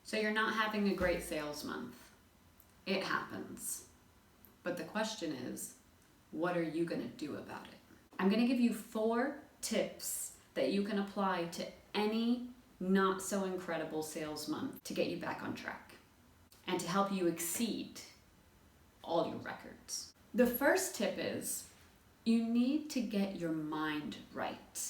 So you're not having a great sales month. It happens. But the question is, what are you going to do about it? I'm going to give you 4 tips that you can apply to any not so incredible sales month to get you back on track and to help you exceed all your records. The first tip is you need to get your mind right.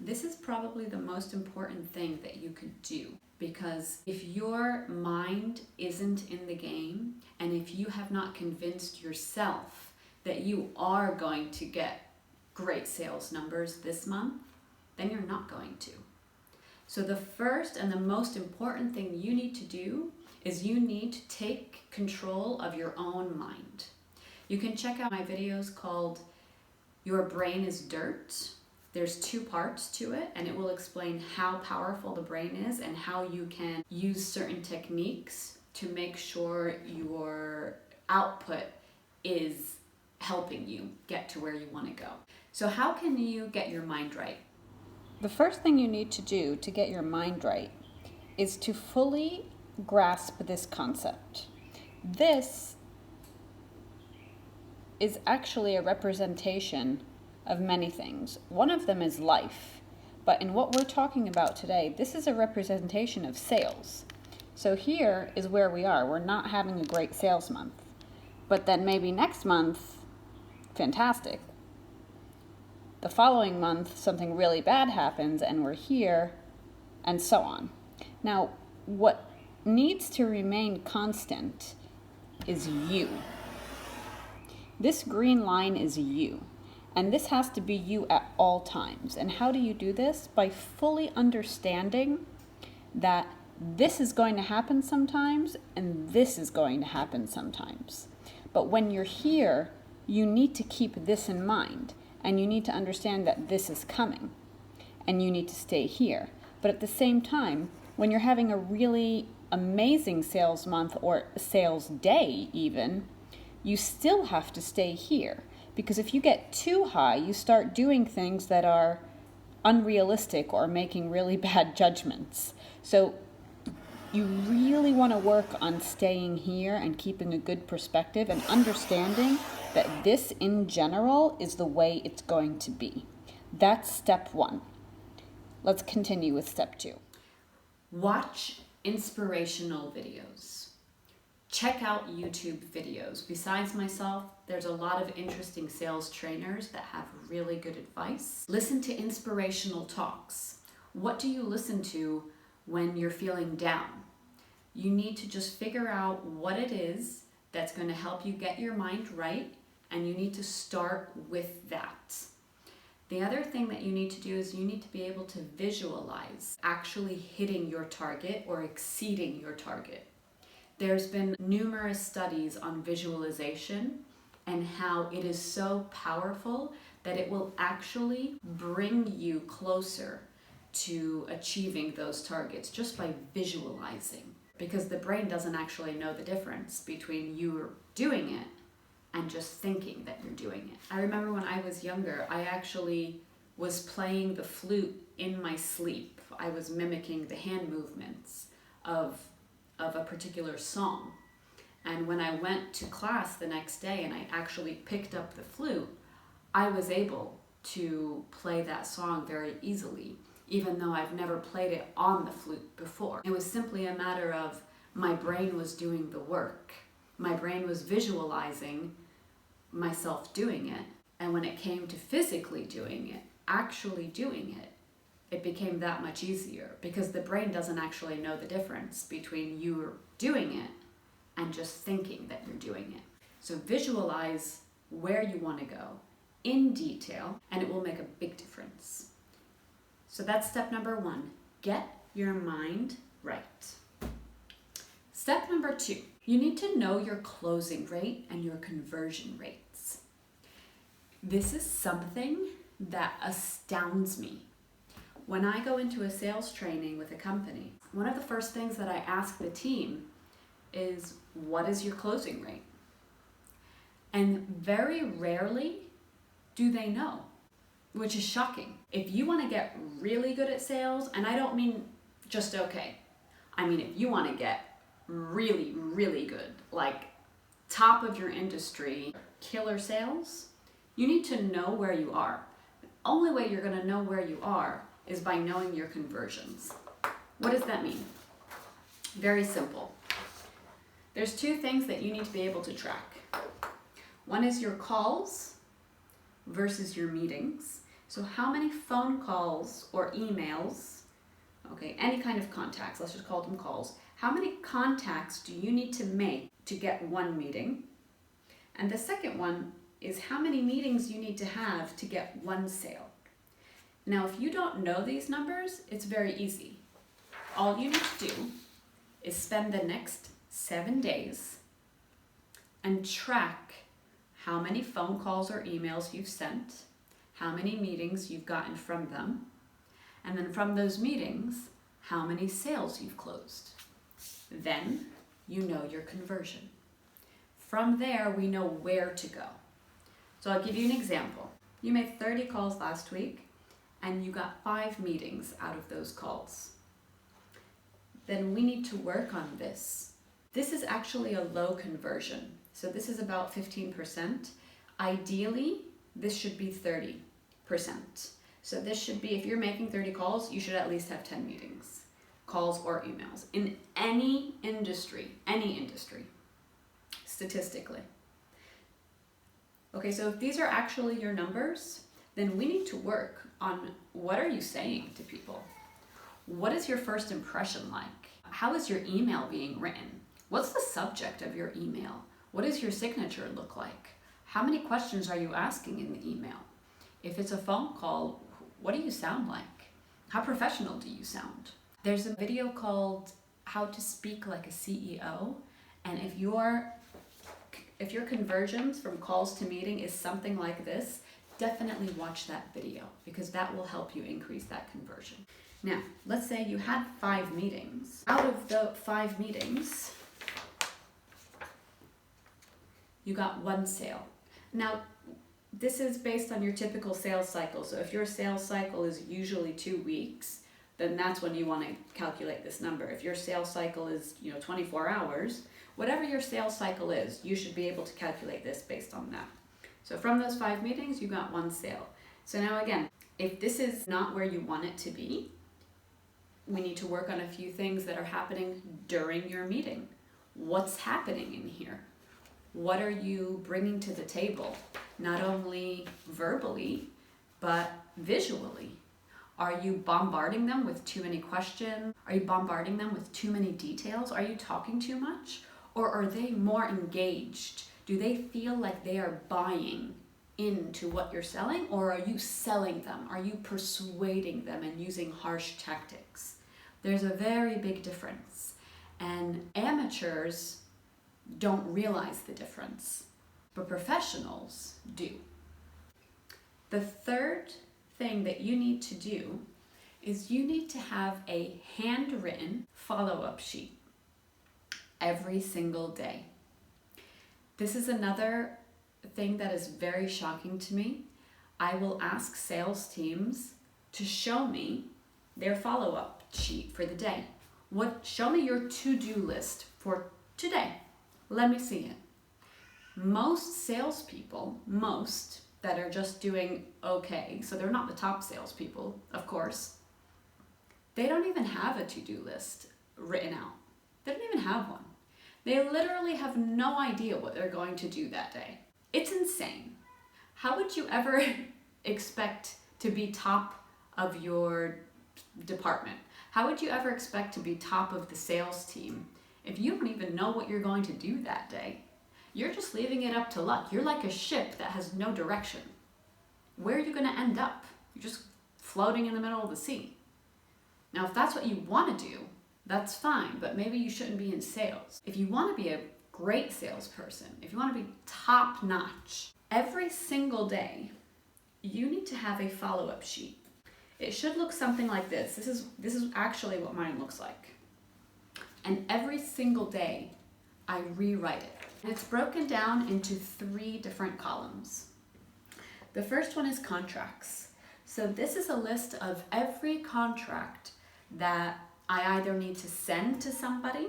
This is probably the most important thing that you could do, because if your mind isn't in the game and if you have not convinced yourself that you are going to get great sales numbers this month, then you're not going to. So the first and the most important thing you need to do is you need to take control of your own mind. You can check out my videos called Your Brain is Dirt. There's 2 parts to it, and it will explain how powerful the brain is and how you can use certain techniques to make sure your output is helping you get to where you want to go. So how can you get your mind right? The first thing you need to do to get your mind right is to fully grasp this concept. This is actually a representation of many things. One of them is life, but in what we're talking about today, this is a representation of sales. So here is where we are. We're not having a great sales month, but then maybe next month, fantastic. The following month, something really bad happens and we're here, and so on. Now, what needs to remain constant is you. This green line is you. And this has to be you at all times. And how do you do this? By fully understanding that this is going to happen sometimes and this is going to happen sometimes. But when you're here, you need to keep this in mind. And you need to understand that this is coming. And you need to stay here. But at the same time, when you're having a really amazing sales month or sales day even, you still have to stay here. Because if you get too high, you start doing things that are unrealistic or making really bad judgments. So you really want to work on staying here and keeping a good perspective and understanding that this in general is the way it's going to be. That's step 1. Let's continue with step 2. Watch inspirational videos. Check out YouTube videos. Besides myself, there's a lot of interesting sales trainers that have really good advice. Listen to inspirational talks. What do you listen to when you're feeling down? You need to just figure out what it is that's going to help you get your mind right, and you need to start with that. The other thing that you need to do is you need to be able to visualize actually hitting your target or exceeding your target. There's been numerous studies on visualization and how it is so powerful that it will actually bring you closer to achieving those targets just by visualizing. Because the brain doesn't actually know the difference between you doing it and just thinking that you're doing it. I remember when I was younger, I actually was playing the flute in my sleep. I was mimicking the hand movements of a particular song. And when I went to class the next day and I actually picked up the flute, I was able to play that song very easily, even though I've never played it on the flute before. It was simply a matter of my brain was doing the work. My brain was visualizing myself doing it. And when it came to physically doing it, actually doing it, it became that much easier, because the brain doesn't actually know the difference between you doing it and just thinking that you're doing it. So visualize where you want to go in detail, and it will make a big difference. So that's step number 1. Get your mind right. Step number 2, you need to know your closing rate and your conversion rates. This is something that astounds me. When I go into a sales training with a company, one of the first things that I ask the team is, what is your closing rate? And very rarely do they know, which is shocking. If you want to get really good at sales, and I don't mean just okay, I mean, if you want to get really, really good, like top of your industry, killer sales, you need to know where you are. The only way you're going to know where you are is by knowing your conversions. What does that mean? Very simple. There's two things that you need to be able to track. One is your calls versus your meetings. So how many phone calls or emails, okay, any kind of contacts, let's just call them calls, how many contacts do you need to make to get one meeting? And the second one is how many meetings you need to have to get one sale. Now, if you don't know these numbers, it's very easy. All you need to do is spend the next 7 days and track how many phone calls or emails you've sent, how many meetings you've gotten from them, and then from those meetings, how many sales you've closed. Then you know your conversion. From there, we know where to go. So I'll give you an example. You made 30 calls last week and you got 5 meetings out of those calls. Then we need to work on this. This is actually a low conversion. So this is about 15%. Ideally, this should be 30%. So this should be, if you're making 30 calls, you should at least have 10 meetings, calls or emails in any industry, statistically. Okay, so if these are actually your numbers, then we need to work on what are you saying to people? What is your first impression like? How is your email being written? What's the subject of your email? What does your signature look like? How many questions are you asking in the email? If it's a phone call, what do you sound like? How professional do you sound? There's a video called How to Speak Like a CEO, and if your conversions from calls to meeting is something like this, definitely watch that video because that will help you increase that conversion. Now, let's say you had 5 meetings. Out of the 5 meetings, you got 1 sale. Now, this is based on your typical sales cycle. So if your sales cycle is usually 2 weeks, then that's when you want to calculate this number. If your sales cycle is, 24 hours, whatever your sales cycle is, you should be able to calculate this based on that. So from those 5 meetings, you got 1 sale. So now again, if this is not where you want it to be, we need to work on a few things that are happening during your meeting. What's happening in here? What are you bringing to the table? Not only verbally, but visually. Are you bombarding them with too many questions? Are you bombarding them with too many details? Are you talking too much? Or are they more engaged? Do they feel like they are buying into what you're selling? Or are you selling them? Are you persuading them and using harsh tactics? There's a very big difference. And amateurs don't realize the difference, but professionals do. The third thing that you need to do is you need to have a handwritten follow-up sheet every single day. This is another thing that is very shocking to me. I will ask sales teams to show me their follow-up sheet for the day. Show me your to-do list for today. Let me see it. Most salespeople, that are just doing okay, so they're not the top salespeople, of course, they don't even have a to-do list written out. They don't even have one. They literally have no idea what they're going to do that day. It's insane. How would you ever expect to be top of your department? How would you ever expect to be top of the sales team if you don't even know what you're going to do that day? You're just leaving it up to luck. You're like a ship that has no direction. Where are you going to end up? You're just floating in the middle of the sea. Now, if that's what you want to do, that's fine, but maybe you shouldn't be in sales. If you want to be a great salesperson, if you want to be top notch, every single day, you need to have a follow-up sheet. It should look something like this. This is actually what mine looks like. And every single day, I rewrite it. And it's broken down into 3 different columns. The first one is contracts. So this is a list of every contract that I either need to send to somebody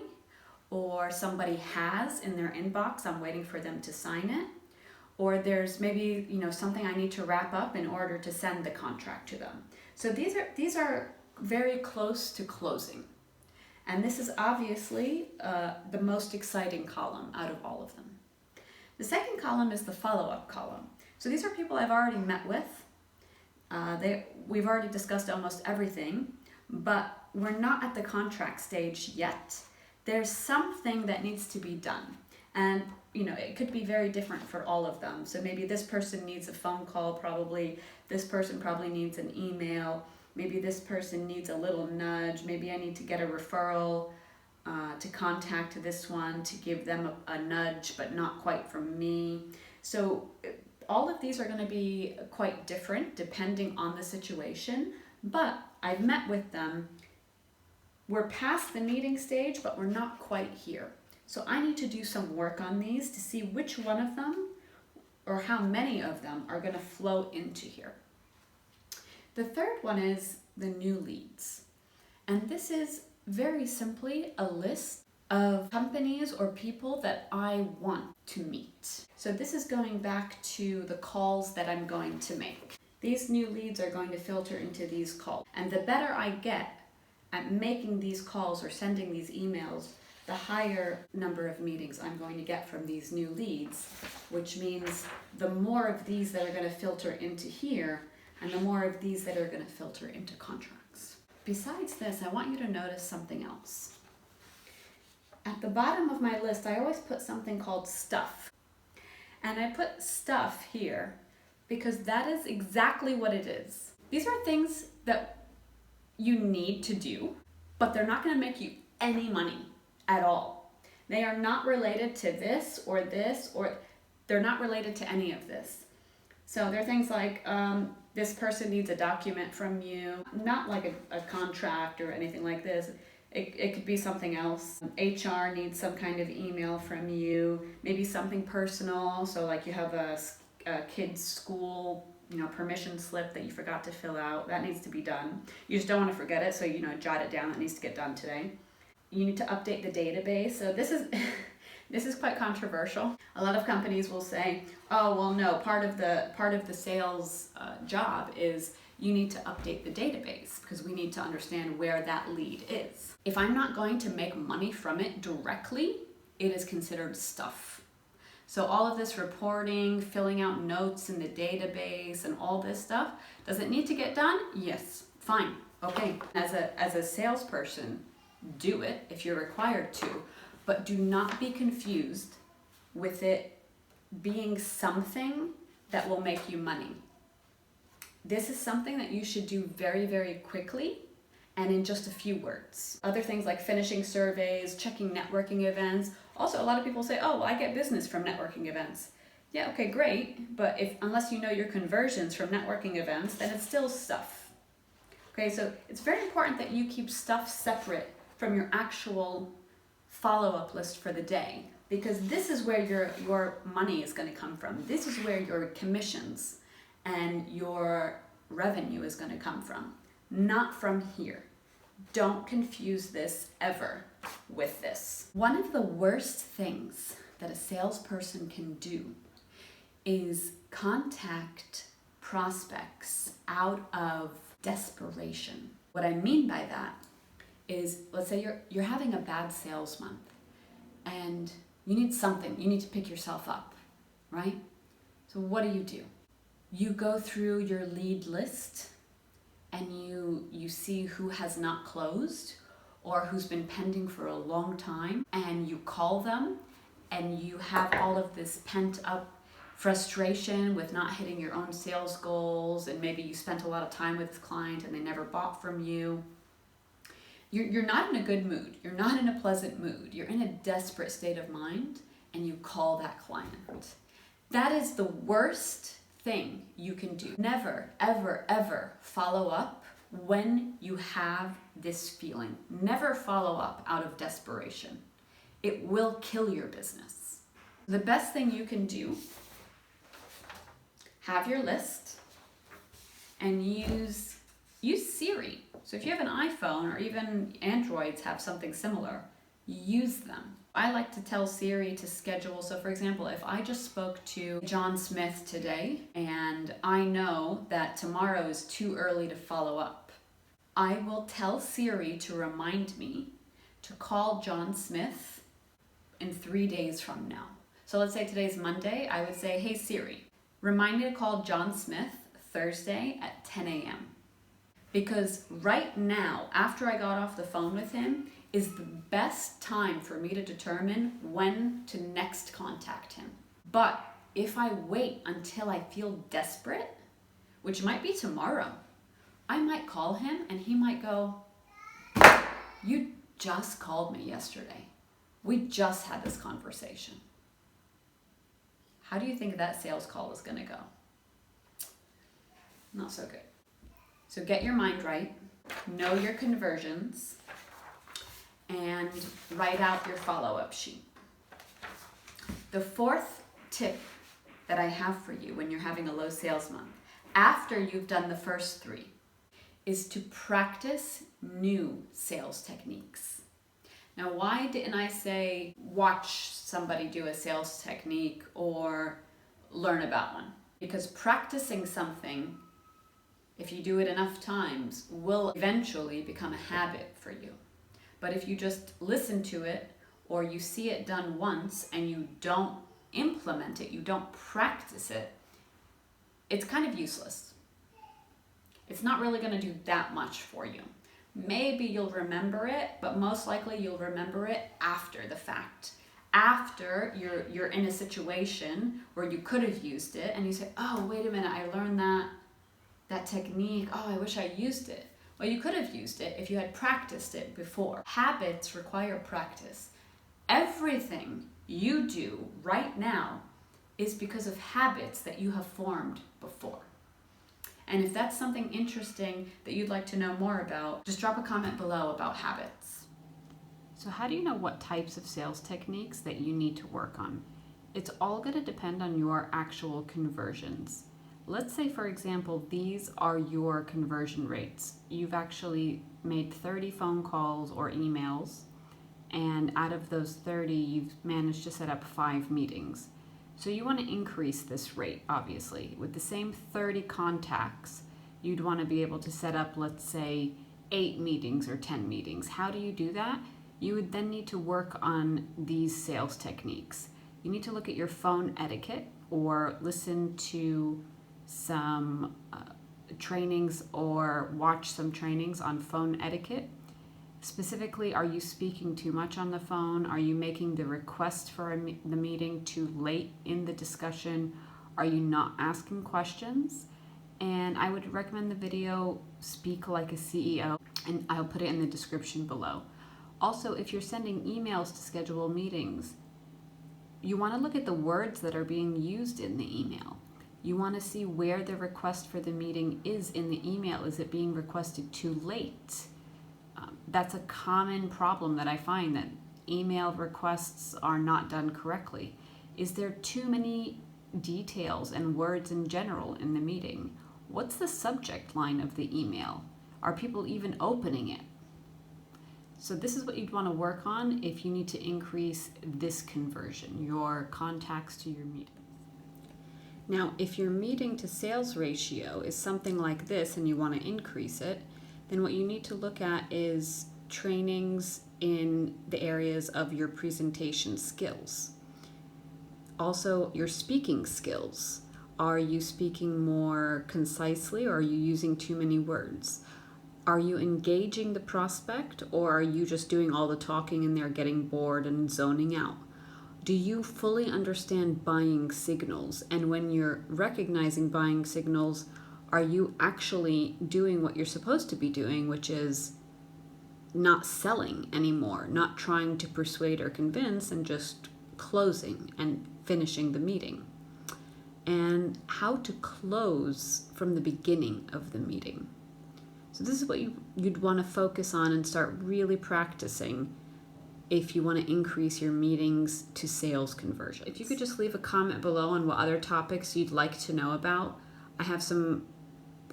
or somebody has in their inbox, I'm waiting for them to sign it, or there's maybe, something I need to wrap up in order to send the contract to them. So these are very close to closing. And this is obviously the most exciting column out of all of them. The second column is the follow-up column. So these are people I've already met with. We've already discussed almost everything, but we're not at the contract stage yet. There's something that needs to be done. And it could be very different for all of them. So maybe this person needs a phone call, probably. This person probably needs an email. Maybe this person needs a little nudge. Maybe I need to get a referral to contact this one to give them a nudge, but not quite from me. So all of these are going to be quite different depending on the situation, but I've met with them. We're past the meeting stage, but we're not quite here. So I need to do some work on these to see which one of them or how many of them are going to flow into here. The third one is the new leads. And this is very simply a list of companies or people that I want to meet. So this is going back to the calls that I'm going to make. These new leads are going to filter into these calls. And the better I get at making these calls or sending these emails, the higher number of meetings I'm going to get from these new leads, which means the more of these that are going to filter into here and the more of these that are going to filter into contracts. Besides this, I want you to notice something else. At the bottom of my list, I always put something called stuff. And I put stuff here because that is exactly what it is. These are things that you need to do, but they're not going to make you any money at all. They are not related to this, or they're not related to any of this. So they're things like, this person needs a document from you, not like a contract or anything like this. It could be something else. HR needs some kind of email from you, maybe something personal. So like you have a kid's school, permission slip that you forgot to fill out. That needs to be done. You just don't want to forget it, so jot it down. That needs to get done today. You need to update the database. So this is quite controversial. A lot of companies will say, "Oh, well, no. Part of the sales job is you need to update the database because we need to understand where that lead is." If I'm not going to make money from it directly, it is considered stuff. So all of this reporting, filling out notes in the database, and all this stuff, does it need to get done? Yes. Fine. Okay. As a salesperson, do it if you're required to. But do not be confused with it being something that will make you money. This is something that you should do very, very quickly and in just a few words. Other things like finishing surveys, checking networking events. Also, a lot of people say, "Oh, well, I get business from networking events." Yeah, okay, great. But unless you know your conversions from networking events, then it's still stuff. Okay, so it's very important that you keep stuff separate from your actual follow-up list for the day, because this is where your money is going to come from. This is where your commissions and your revenue is going to come from, not from here. Don't confuse this ever with this. One of the worst things that a salesperson can do is contact prospects out of desperation. What I mean by that is, let's say you're having a bad sales month and you need something, you need to pick yourself up, right? So what do? You go through your lead list and you see who has not closed or who's been pending for a long time, and you call them, and you have all of this pent up frustration with not hitting your own sales goals, and maybe you spent a lot of time with this client and they never bought from you. You're not in a good mood. You're not in a pleasant mood. You're in a desperate state of mind, and you call that client. That is the worst thing you can do. Never, ever, ever follow up when you have this feeling. Never follow up out of desperation. It will kill your business. The best thing you can do, have your list and use use Siri. So if you have an iPhone or even Androids have something similar, use them. I like to tell Siri to schedule. So for example, if I just spoke to John Smith today and I know that tomorrow is too early to follow up, I will tell Siri to remind me to call John Smith in 3 days from now. So let's say today's Monday, I would say, hey Siri, remind me to call John Smith Thursday at 10 a.m. Because right now, after I got off the phone with him, is the best time for me to determine when to next contact him. But if I wait until I feel desperate, which might be tomorrow, I might call him and he might go, you just called me yesterday. We just had this conversation. How do you think that sales call is gonna go? Not so good. So get your mind right, know your conversions, and write out your follow-up sheet. The fourth tip that I have for you when you're having a low sales month, after you've done the first 3, is to practice new sales techniques. Now, why didn't I say watch somebody do a sales technique or learn about one? Because practicing something, if you do it enough times, will eventually become a habit for you. But if you just listen to it or you see it done once and you don't implement it, you don't practice it, it's kind of useless. It's not really going to do that much for you. Maybe you'll remember it, but most likely you'll remember it after the fact. After you're in a situation where you could have used it and you say, oh, wait a minute, I learned that technique. Oh, I wish I used it. Well, you could have used it if you had practiced it before. Habits require practice. Everything you do right now is because of habits that you have formed before. And if that's something interesting that you'd like to know more about, just drop a comment below about habits. So how do you know what types of sales techniques that you need to work on? It's all going to depend on your actual conversions. Let's say, for example, these are your conversion rates. You've actually made 30 phone calls or emails, and out of those 30, you've managed to set up 5 meetings. So you want to increase this rate, obviously. With the same 30 contacts, you'd want to be able to set up, let's say, 8 meetings or 10 meetings. How do you do that? You would then need to work on these sales techniques. You need to look at your phone etiquette or listen to some trainings or watch some trainings on phone etiquette. Specifically, are you speaking too much on the phone? Are you making the request for the meeting too late in the discussion? Are you not asking questions? And I would recommend the video Speak Like a CEO, and I'll put it in the description below. Also, if you're sending emails to schedule meetings, you want to look at the words that are being used in the email. You want to see where the request for the meeting is in the email. Is it being requested too late? That's a common problem that I find, that email requests are not done correctly. Is there too many details and words in general in the meeting? What's the subject line of the email? Are people even opening it? So this is what you'd want to work on if you need to increase this conversion, your contacts to your meetings. Now, if your meeting to sales ratio is something like this and you want to increase it, then what you need to look at is trainings in the areas of your presentation skills. Also, your speaking skills. Are you speaking more concisely, or are you using too many words? Are you engaging the prospect, or are you just doing all the talking and they're getting bored and zoning out? Do you fully understand buying signals? And when you're recognizing buying signals, are you actually doing what you're supposed to be doing, which is not selling anymore, not trying to persuade or convince, and just closing and finishing the meeting? And how to close from the beginning of the meeting. So this is what you'd want to focus on and start really practicing if you want to increase your meetings to sales conversion. If you could just leave a comment below on what other topics you'd like to know about. I have some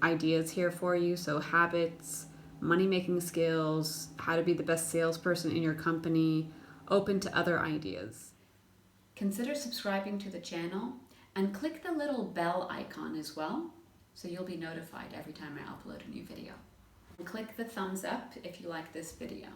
ideas here for you. So habits, money-making skills, how to be the best salesperson in your company, open to other ideas. Consider subscribing to the channel and click the little bell icon as well, so you'll be notified every time I upload a new video. And click the thumbs up if you like this video.